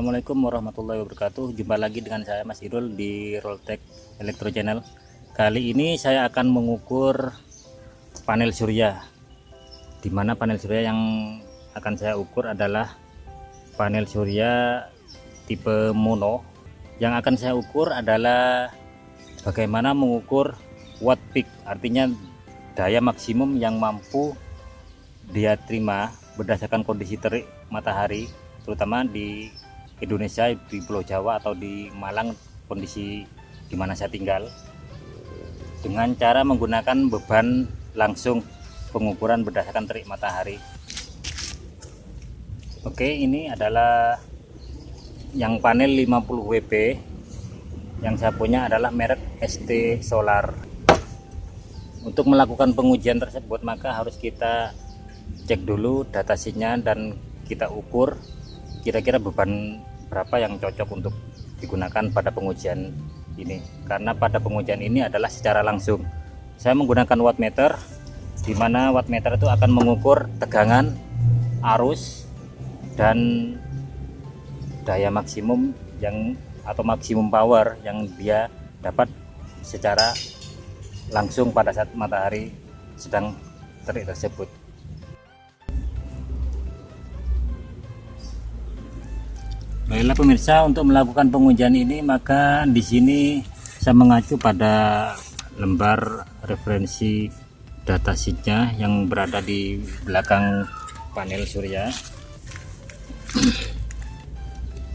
Assalamualaikum warahmatullahi wabarakatuh. Jumpa lagi dengan saya Mas Irul di Roltek Elektro Channel. Kali ini saya akan mengukur panel surya. Di mana panel surya yang akan saya ukur adalah panel surya tipe mono. Yang akan saya ukur adalah bagaimana mengukur watt peak, artinya daya maksimum yang mampu dia terima berdasarkan kondisi terik matahari, terutama di Indonesia, di Pulau Jawa atau di Malang, kondisi di mana saya tinggal, dengan cara menggunakan beban langsung pengukuran berdasarkan terik matahari. Oke, ini adalah yang panel 50 WP yang saya punya adalah merek ST Solar. Untuk melakukan pengujian tersebut maka harus kita cek dulu datasheetnya dan kita ukur kira-kira beban berapa yang cocok untuk digunakan pada pengujian ini, karena pada pengujian ini adalah secara langsung. Saya menggunakan wattmeter, di mana wattmeter itu akan mengukur tegangan, arus, dan daya maksimum yang atau maksimum power yang dia dapat secara langsung pada saat matahari sedang terik tersebut. Baiklah pemirsa, untuk melakukan pengujian ini maka di sini saya mengacu pada lembar referensi datasheetnya yang berada di belakang panel surya.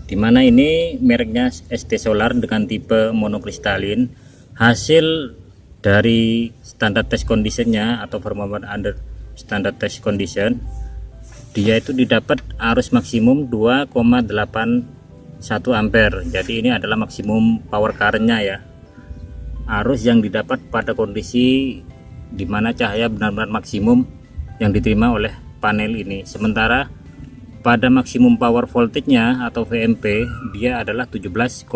Dimana ini mereknya ST Solar dengan tipe monokristalin. Hasil dari standar test conditionnya atau performance under standard test condition, dia itu didapat arus maksimum 2,81 ampere. Jadi ini adalah maksimum power currentnya ya, arus yang didapat pada kondisi dimana cahaya benar-benar maksimum yang diterima oleh panel ini. Sementara pada maksimum power voltage-nya atau VMP dia adalah 17,8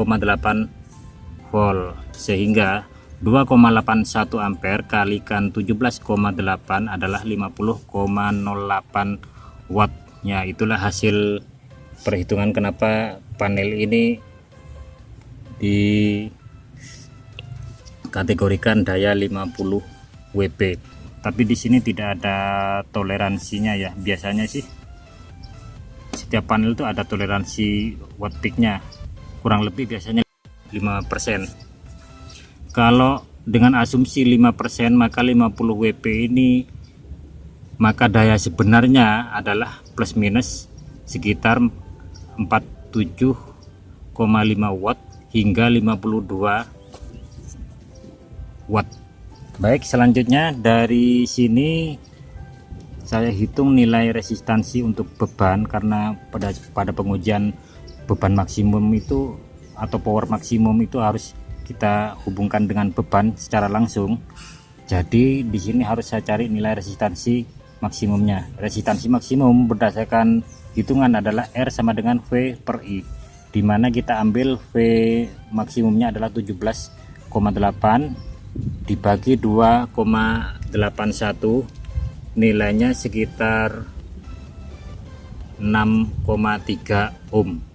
volt, sehingga 2,81 ampere kalikan 17,8 adalah 50,08 wattnya. Itulah hasil perhitungan kenapa panel ini dikategorikan daya 50 WP. Tapi di sini tidak ada toleransinya ya. Biasanya sih setiap panel itu ada toleransi watt peak-nya, kurang lebih biasanya 5%. Kalau dengan asumsi 5% maka 50 WP ini maka daya sebenarnya adalah plus minus sekitar 47,5 watt hingga 52 watt. Baik, selanjutnya dari sini saya hitung nilai resistansi untuk beban, karena pada pengujian beban maksimum itu atau power maksimum itu harus kita hubungkan dengan beban secara langsung. Jadi di sini harus saya cari nilai resistansi maksimumnya. Resistansi maksimum berdasarkan hitungan adalah R sama dengan V per I, dimana kita ambil V maksimumnya adalah 17,8 dibagi 2,81, nilainya sekitar 6,3 ohm.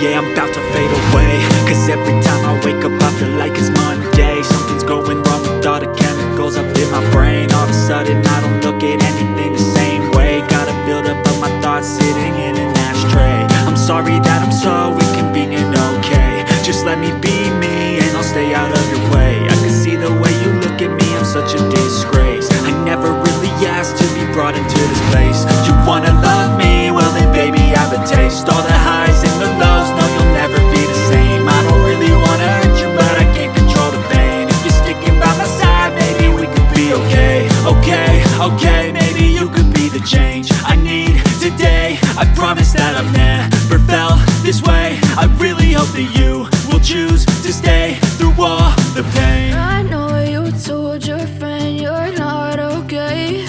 yeah, I'm about to fade away. Cause every time I wake up I feel like it's Monday. Something's going wrong with all the chemicals up in my brain. All of a sudden I don't look at anything the same way. Gotta build up of my thoughts sitting in an ashtray. I'm sorry that I'm so inconvenient, okay. Just let me be me and I'll stay out of your way. I can see the way you look at me, I'm such a disgrace. I never really asked to be brought into this place. You wanna love me? Well then baby I have a taste. All the highs and the lows, no you'll never be the same. I don't really wanna hurt you but I can't control the pain. If you're sticking by my side, maybe we could be okay. Okay, maybe you could be the change I need today. I promise that I've never felt this way. I really hope that you will choose to stay through all the pain. I know you told your friend you're not okay,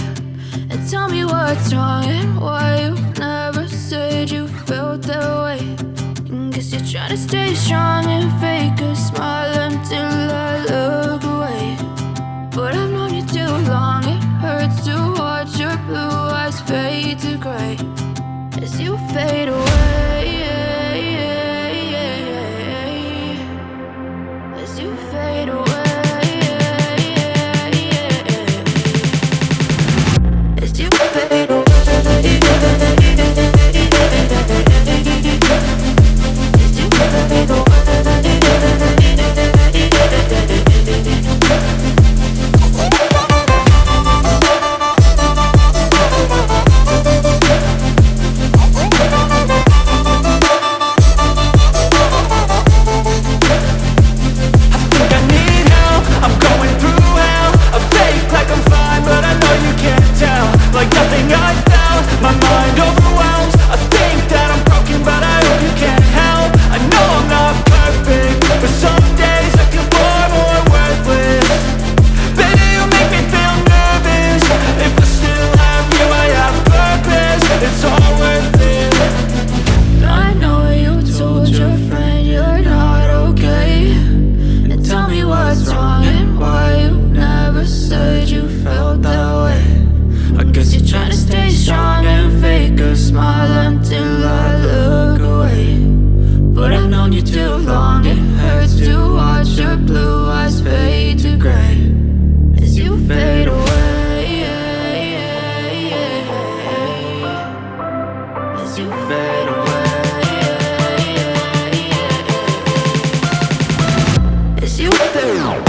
and tell me what's wrong and why you never said you felt that way. And guess you're trying to stay strong and fake a smile until I look away. But I've known you too long, it hurts to watch your blue eyes fade to gray as you fade away. As you fade away. As you fade away. As you fade away. Like nothing I felt, my mind overwhelms. I think that I'm broken, but I hope you can't help. I know I'm not perfect, but some days I feel far more worthless. Baby, you make me feel nervous. If I still have you, I have purpose. It's all worth it. I know you told your friend you're not okay, and tell me what's wrong and why you never said you felt that way. I guess you're trying to stay strong and fake a smile until I look away. But I've known you too long, it hurts to watch your blue eyes fade to gray as you fade away. As you fade away. As you fade away.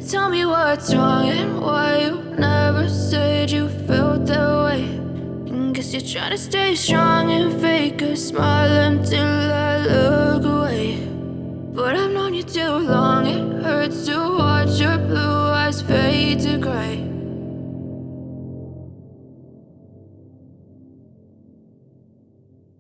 Tell me what's wrong and why you never said you felt that way. And guess you're trying to stay strong and fake a smile until I look away. But I've known you too long, it hurts to watch your blue eyes fade to gray